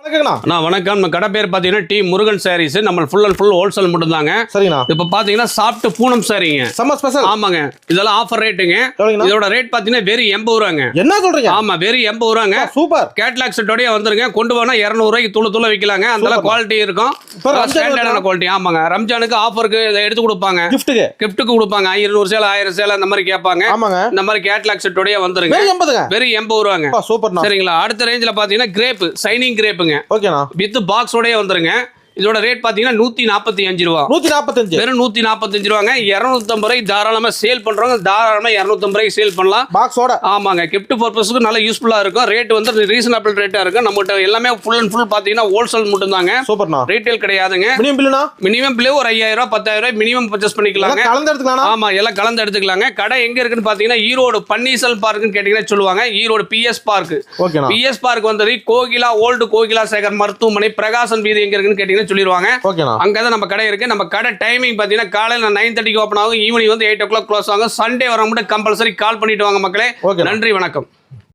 அண்ணா வணக்கம். நம்ம கடை பேர் பார்த்தீங்கன்னா டி முருகன் சாரீஸ். நம்ம ஃபுல் அண்ட் ஃபுல் ஹோல்சேல் மட்டும் தாங்க. சரிண்ணா. இப்போ பார்த்தீங்கன்னா சாஃப்ட் பூனம் சாரீங்க. Summer special. ஆமாங்க. இதெல்லாம் ஆஃபர் ரேட்டுங்க. இதோட ரேட் பார்த்தீங்கன்னா வெறும் 80 ரூபாங்க. என்ன சொல்றீங்க? ஆமா, வெறும் 80 ரூபாங்க. சூப்பர். கேட்லாக் செட்டோடய வந்துருங்க. கொண்டு போனா 200 ரூபாய்க்கு தூள விற்கலாங்க. அந்த குவாலிட்டி இருக்கும். ஸ்டாண்டர்டான குவாலிட்டி. ஆமாங்க. ரம்ஜானுக்கு ஆஃபருக்கு எடுத்து கொடுப்பாங்க. கிஃப்ட்டுக்கு கொடுப்பாங்க. 200 சேலை 1000 சேலை அந்த மாதிரி கேட்பாங்க. இந்த மாதிரி கேட்லாக் செட்டோடய வந்துருங்க. வெறும் 80 ரூபாங்க. சூப்பர். சரிங்களா? அடுத்த ரேஞ்சில் பார்த்தீங்கன்னா கிரேப் சைனிங் கிரேப்புங்க. ஓகேண்ணா. வித் பாக்ஸோடய வந்துருங்க. இதோட ரேட் பாத்தீங்கன்னா 145 ரூபா. 145. வெறும் 145 ரூபாங்க. 250 ரூபாய் தாராளமா சேல் பண்றவங்க தாராளமா 250 ரூபாய்க்கு சேல் பண்ணலாம். பாக்ஸோட. ஆமாங்க. கிஃப்ட் பர்பஸ்க்கு நல்ல யூஸ்ஃபுல்லா இருக்கும். ரேட் வந்து ரீசனபிள் ரேட்டா இருக்கும். நம்மகிட்ட எல்லாமே ஃபுல் அண்ட் ஃபுல் பாத்தீங்கன்னா ஹோல்சேல் மட்டும் தாங்க. சூப்பர்ண்ணா. ரீட்டைல் கிடையாதுங்க. மினிமம் பில் ஒரு 5000 ரூபாய் 10000 ரூபாய் மினிமம் பர்ச்சேஸ் பண்ணிக்கலாங்க. கலந்து எடுத்துக்கலாம். ஆமா, எல்லாம் கலந்து எடுத்துக்கலாங்க. கடை எங்க இருக்குன்னு பாத்தீங்கன்னா ஈரோடு பன்னீசல் பார்க்னு கேட்டீங்கன்னா சொல்லுவாங்க. Erode PS park. ஓகேண்ணா. பிஎஸ் பார்க் வந்து கோகிலா ஓல்டு கோகிலா சேகர் மருத்துவமனை பிரகாசன் வீதி எங்க இருக்குன்னு கேட்டீங்கன்னா சொல்லிடுவாங்க. அங்கதான் நம்ம கடை இருக்கு. நம்ம கடை டைமிங் பாத்தீங்கன்னா காலையில 9:30 ஓபன் ஆகும். ஈவினிங் வந்து 8 o'clock க்ளோஸ் ஆகும். சண்டே வர மட்டும் கம்பல்சரி கால் பண்ணிட்டு வாங்க மக்களே. நன்றி, வணக்கம்.